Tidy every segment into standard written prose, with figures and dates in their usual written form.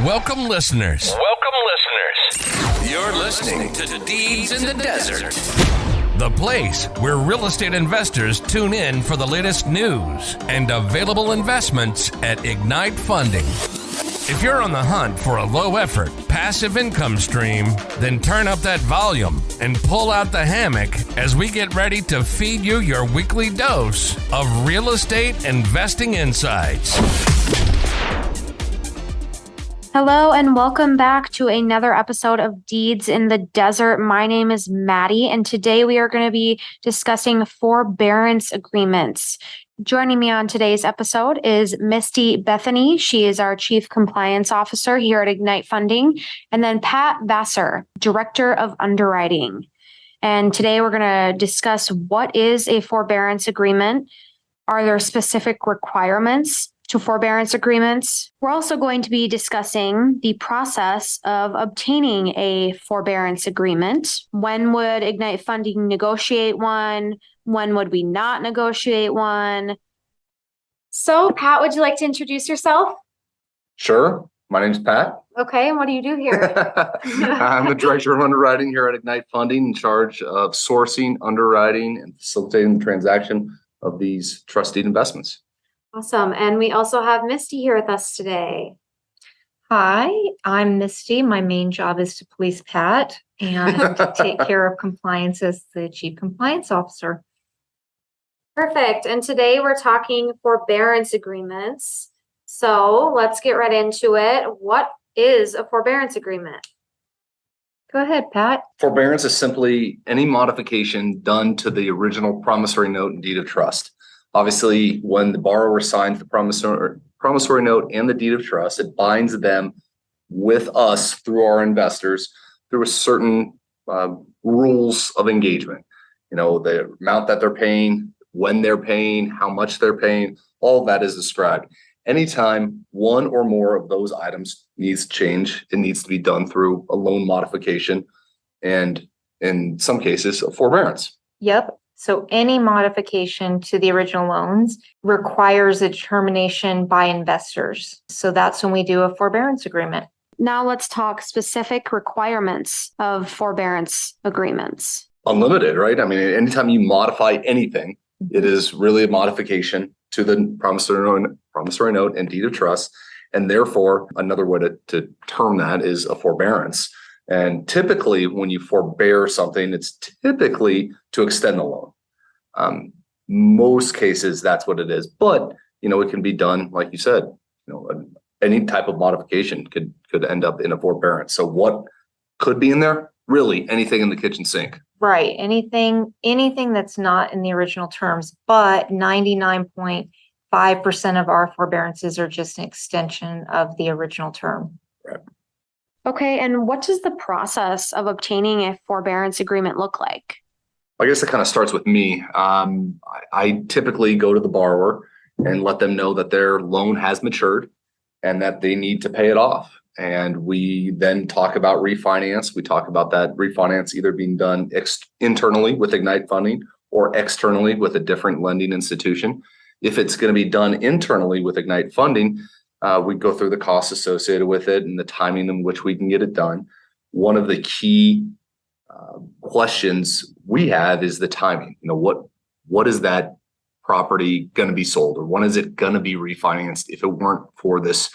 Welcome, listeners. You're listening to Deeds in the Desert, the place where real estate investors tune in for the latest news and available investments at Ignite Funding. If you're on the hunt for a low-effort, passive income stream, then turn up that volume and pull out the hammock as we get ready to feed you your weekly dose of real estate investing insights. Hello and welcome back to another episode of Deeds in the Desert. My name is Maddie, and today we are going to be discussing forbearance agreements. Joining me on today's episode is Misty Bethany. She is our Chief Compliance Officer here at Ignite Funding, and then Pat Vassar, Director of Underwriting. And today we're going to discuss what is a forbearance agreement. Are there specific requirements to forbearance agreements? We're also going to be discussing the process of obtaining a forbearance agreement. When would Ignite Funding negotiate one? When would we not negotiate one? So, Pat, would you like to introduce yourself? Sure. My name's Pat. Okay, and what do you do here? I'm the Director of Underwriting here at Ignite Funding, in charge of sourcing, underwriting, and facilitating the transaction of these trusted investments. Awesome. And we also have Misty here with us today. Hi, I'm Misty. My main job is to police Pat and take care of compliance as the Chief Compliance Officer. Perfect. And today we're talking forbearance agreements. So let's get right into it. What is a forbearance agreement? Go ahead, Pat. Forbearance is simply any modification done to the original promissory note and deed of trust. Obviously, when the borrower signs the promissory note and the deed of trust, it binds them with us through our investors through a certain rules of engagement. You know, the amount that they're paying, when they're paying, how much they're paying, all of that is described. Anytime one or more of those items needs to change, it needs to be done through a loan modification and, in some cases, a forbearance. Yep. So any modification to the original loans requires a determination by investors. So that's when we do a forbearance agreement. Now let's talk specific requirements of forbearance agreements. Unlimited, right? I mean, anytime you modify anything, it is really a modification to the promissory note and deed of trust. And therefore, another way to term that is a forbearance. And typically, when you forbear something, it's typically to extend the loan. Most cases, that's what it is. But, you know, it can be done, like you said, you know, any type of modification could end up in a forbearance. So what could be in there? Really, anything in the kitchen sink. Right. Anything that's not in the original terms, but 99.5% of our forbearances are just an extension of the original term. Right. Okay, and what does the process of obtaining a forbearance agreement look like? I guess it kind of starts with me. I typically go to the borrower and let them know that their loan has matured and that they need to pay it off. And we then talk about refinance. We talk about that refinance either being done internally with Ignite Funding or externally with a different lending institution. If it's going to be done internally with Ignite Funding, we go through the costs associated with it and the timing in which we can get it done. One of the key questions we have is the timing. You know, what is that property going to be sold, or when is it going to be refinanced if it weren't for this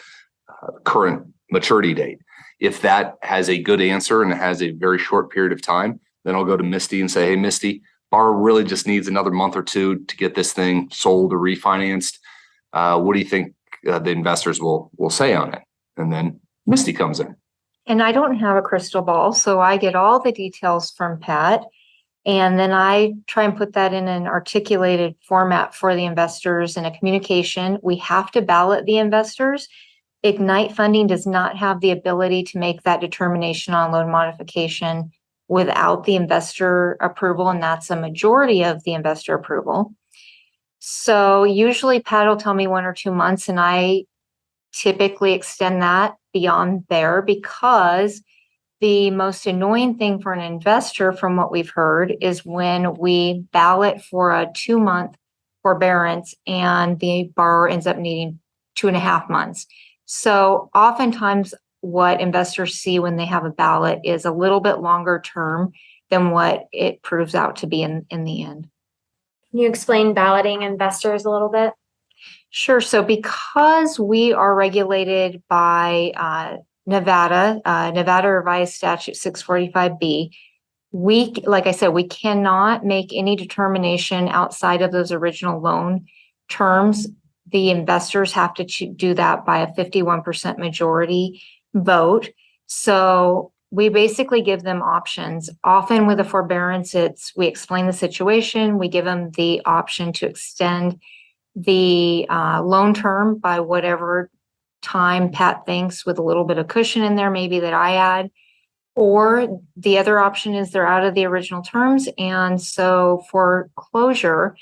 current maturity date? If that has a good answer and it has a very short period of time, then I'll go to Misty and say, hey, Misty, borrower really just needs another month or two to get this thing sold or refinanced. What do you think the investors will say on it? And then Misty comes in. And I don't have a crystal ball, so I get all the details from Pat, and then I try and put that in an articulated format for the investors in a communication. We have to ballot the investors. Ignite Funding does not have the ability to make that determination on loan modification without the investor approval, and that's a majority of the investor approval. So usually Pat will tell me 1 or 2 months, and I typically extend that beyond there, because the most annoying thing for an investor, from what we've heard, is when we ballot for a 2-month forbearance and the borrower ends up needing 2.5 months. So oftentimes what investors see when they have a ballot is a little bit longer term than what it proves out to be in the end. Can you explain balloting investors a little bit? Sure. So because we are regulated by Nevada Revised Statute 645B, like I said, we cannot make any determination outside of those original loan terms. The investors have to do that by a 51% majority vote. So we basically give them options. Often with a forbearance, we explain the situation. We give them the option to extend the loan term by whatever time Pat thinks, with a little bit of cushion in there, maybe that I add. Or the other option is they're out of the original terms. And so for closure,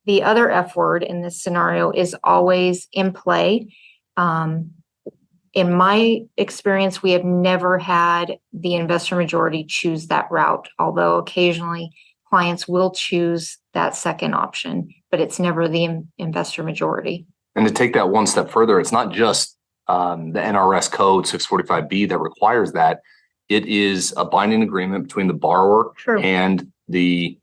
the other F word in this scenario is always in play. In my experience, we have never had the investor majority choose that route, although occasionally clients will choose that second option, but it's never the investor majority. And to take that one step further, it's not just the NRS code 645B that requires that. It is a binding agreement between the borrower and the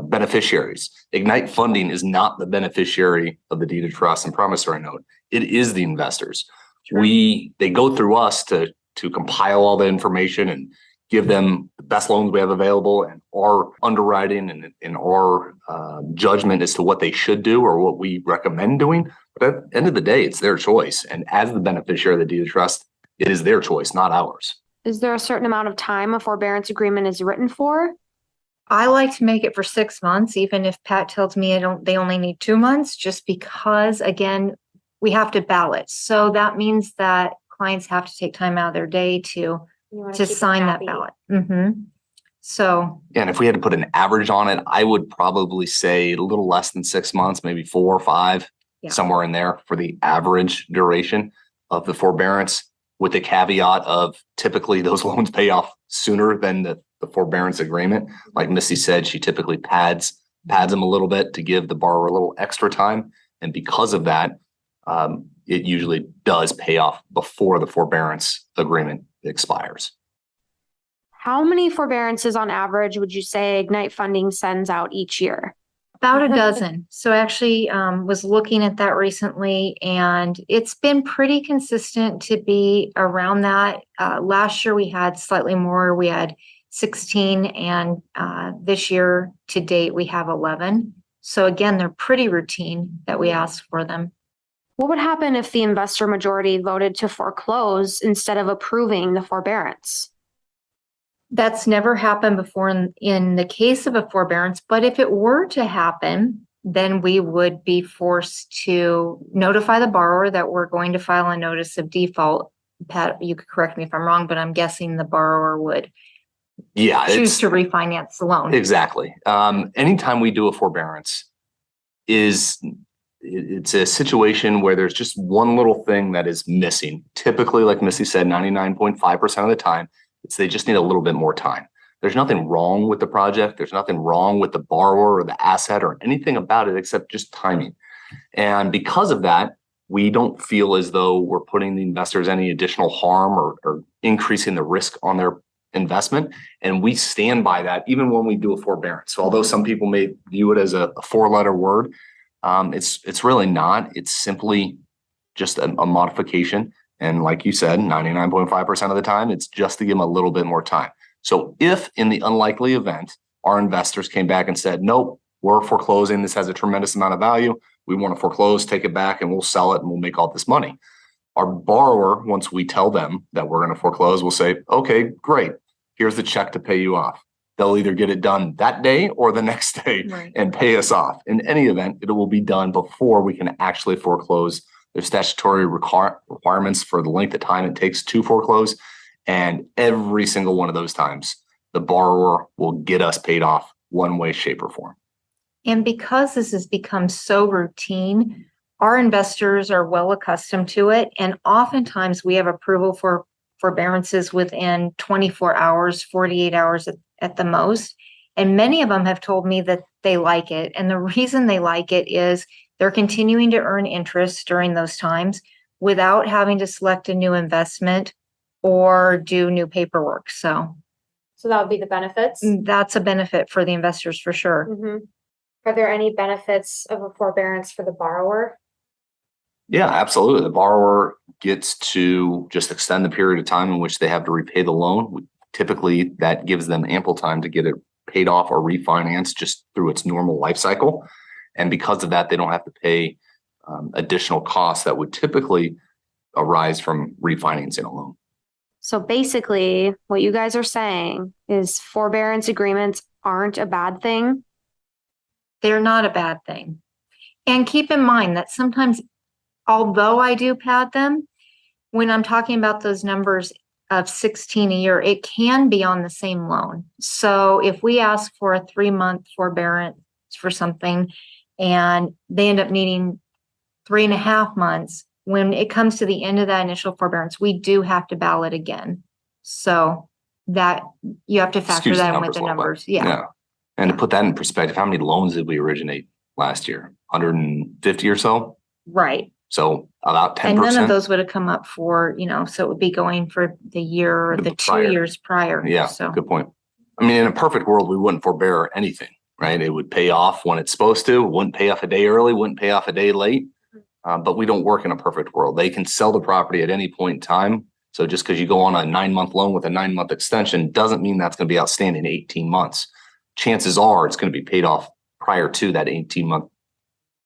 beneficiaries. Ignite Funding is not the beneficiary of the deed of trust and promissory note. It is the investors. They go through us to compile all the information and give them the best loans we have available, and our underwriting and our judgment as to what they should do or what we recommend doing. But at the end of the day, it's their choice. And as the beneficiary of the deed of trust, it is their choice, not ours. Is there a certain amount of time a forbearance agreement is written for? I like to make it for 6 months, even if Pat tells me they only need 2 months, just because, again, we have to ballot. So that means that clients have to take time out of their day to sign that ballot. Mm-hmm. So, and if we had to put an average on it, I would probably say a little less than 6 months, maybe 4 or 5, somewhere in there for the average duration of the forbearance, with the caveat of typically those loans pay off sooner than the forbearance agreement. Like Misty said, she typically pads them a little bit to give the borrower a little extra time. And because of that, it usually does pay off before the forbearance agreement expires. How many forbearances on average would you say Ignite Funding sends out each year? About a dozen. So I actually was looking at that recently, and it's been pretty consistent to be around that. Last year we had slightly more. We had 16, and this year to date we have 11. So again, they're pretty routine that we ask for them. What would happen if the investor majority voted to foreclose instead of approving the forbearance? That's never happened before in the case of a forbearance, but if it were to happen, then we would be forced to notify the borrower that we're going to file a notice of default. Pat, you could correct me if I'm wrong, but I'm guessing the borrower would choose to refinance the loan. Exactly. Anytime we do a forbearance, it's a situation where there's just one little thing that is missing. Typically, like Missy said, 99.5% of the time, they just need a little bit more time. There's nothing wrong with the project. There's nothing wrong with the borrower or the asset or anything about it except just timing. And because of that, we don't feel as though we're putting the investors any additional harm or increasing the risk on their investment. And we stand by that even when we do a forbearance. So although some people may view it as a 4-letter word, it's really not. It's simply just a modification. And like you said, 99.5% of the time, it's just to give them a little bit more time. So if in the unlikely event, our investors came back and said, nope, we're foreclosing, this has a tremendous amount of value, we want to foreclose, take it back, and we'll sell it and we'll make all this money. Our borrower, once we tell them that we're going to foreclose, will say, okay, great, here's the check to pay you off. They'll either get it done that day or the next day and pay us off. In any event, it will be done before we can actually foreclose. There's statutory requirements for the length of time it takes to foreclose. And every single one of those times, the borrower will get us paid off one way, shape, or form. And because this has become so routine, our investors are well accustomed to it. And oftentimes we have approval for forbearances within 24 hours, 48 hours at the most. And many of them have told me that they like it. And the reason they like it is they're continuing to earn interest during those times without having to select a new investment or do new paperwork. So that would be the benefits. that's a benefit for the investors for sure. Mm-hmm. Are there any benefits of a forbearance for the borrower? Yeah, absolutely. The borrower gets to just extend the period of time in which they have to repay the loan. Typically, that gives them ample time to get it paid off or refinanced just through its normal life cycle. And because of that, they don't have to pay additional costs that would typically arise from refinancing a loan. So basically, what you guys are saying is forbearance agreements aren't a bad thing. They're not a bad thing. And keep in mind that sometimes, although I do pad them, when I'm talking about those numbers of 16 a year, it can be on the same loan. So if we ask for a 3-month forbearance for something and they end up needing 3.5 months, when it comes to the end of that initial forbearance, we do have to ballot again. So that you have to factor that in with the numbers. Yeah. And to put that in perspective, how many loans did we originate last year? 150 or so? Right. So about 10%. And none of those would have come up for, so it would be going for the year or the 2 years prior. Yeah, so good point. I mean, in a perfect world, we wouldn't forbear anything, right? It would pay off when it's supposed to, wouldn't pay off a day early, wouldn't pay off a day late. But we don't work in a perfect world. They can sell the property at any point in time. So just because you go on a 9-month loan with a 9-month extension doesn't mean that's going to be outstanding 18 months. Chances are it's going to be paid off prior to that 18-month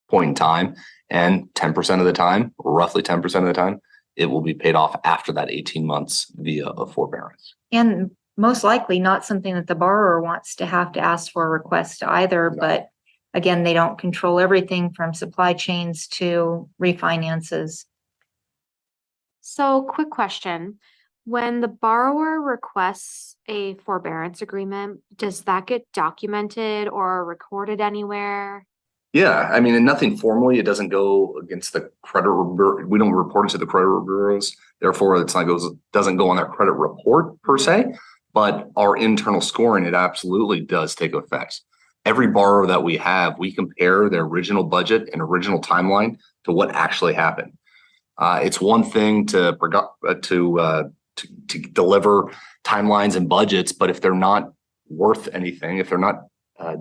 point in time. And 10% of the time, or roughly 10% of the time, it will be paid off after that 18 months via a forbearance. And most likely not something that the borrower wants to have to ask for a request either, but again, they don't control everything from supply chains to refinances. So, quick question. When the borrower requests a forbearance agreement, does that get documented or recorded anywhere? Yeah, I mean, and nothing formally. It doesn't go against the credit. We don't report it to the credit bureaus. Therefore, doesn't go on their credit report per se. But our internal scoring, it absolutely does take effect. Every borrower that we have, we compare their original budget and original timeline to what actually happened. It's one thing to deliver timelines and budgets, but if they're not worth anything, if they're not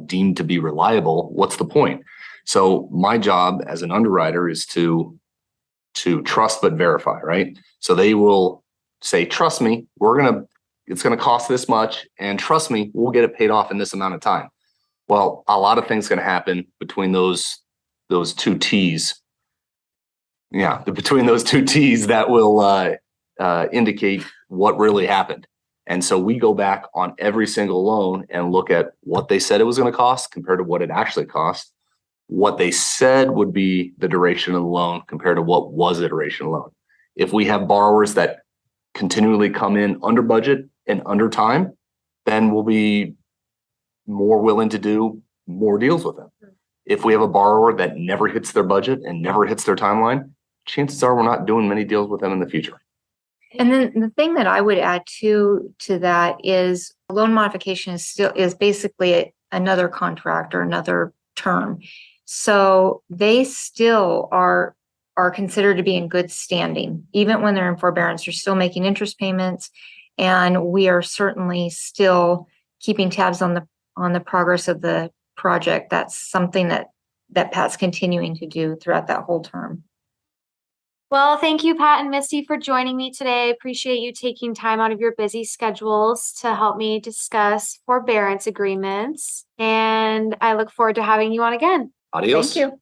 deemed to be reliable, what's the point? So my job as an underwriter is to trust but verify, right? So they will say, trust me, it's gonna cost this much, and trust me, we'll get it paid off in this amount of time. Well, a lot of things can happen between those two T's. Yeah, between those two T's that will indicate what really happened. And so we go back on every single loan and look at what they said it was going to cost compared to what it actually cost, what they said would be the duration of the loan compared to what was the duration of the loan. If we have borrowers that continually come in under budget and under time, then we'll be more willing to do more deals with them. If we have a borrower that never hits their budget and never hits their timeline, chances are we're not doing many deals with them in the future. And then the thing that I would add to that is loan modification is basically another contract or another term. So they still are considered to be in good standing. Even when they're in forbearance, they're still making interest payments. And we are certainly still keeping tabs on the progress of the project. That's something that Pat's continuing to do throughout that whole term. Well, thank you, Pat and Misty, for joining me today. I appreciate you taking time out of your busy schedules to help me discuss forbearance agreements. And I look forward to having you on again. Adios. Thank you.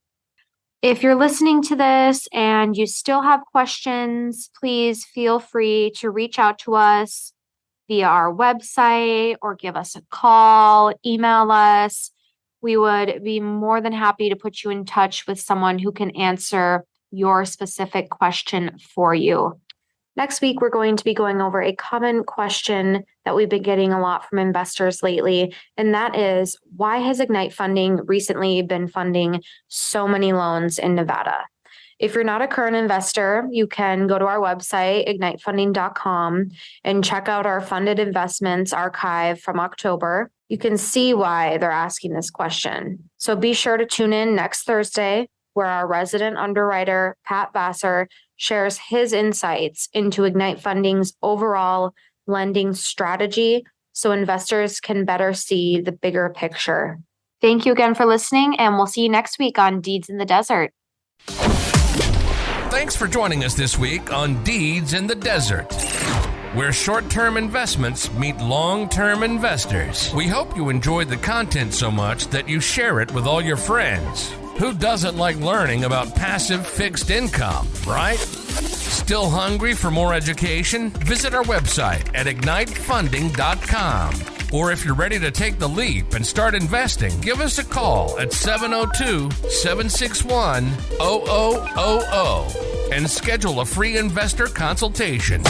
If you're listening to this and you still have questions, please feel free to reach out to us via our website or give us a call, email us. We would be more than happy to put you in touch with someone who can answer your specific question for you. Next week, we're going to be going over a common question that we've been getting a lot from investors lately, and that is, why has Ignite Funding recently been funding so many loans in Nevada? If you're not a current investor, you can go to our website, ignitefunding.com, and check out our funded investments archive from October. You can see why they're asking this question. So be sure to tune in next Thursday, where our resident underwriter, Pat Vassar, shares his insights into Ignite Funding's overall lending strategy so investors can better see the bigger picture. Thank you again for listening, and we'll see you next week on Deeds in the Desert. Thanks for joining us this week on Deeds in the Desert, where short-term investments meet long-term investors. We hope you enjoyed the content so much that you share it with all your friends. Who doesn't like learning about passive fixed income, right? Still hungry for more education? Visit our website at ignitefunding.com. Or if you're ready to take the leap and start investing, give us a call at 702-761-0000 and schedule a free investor consultation.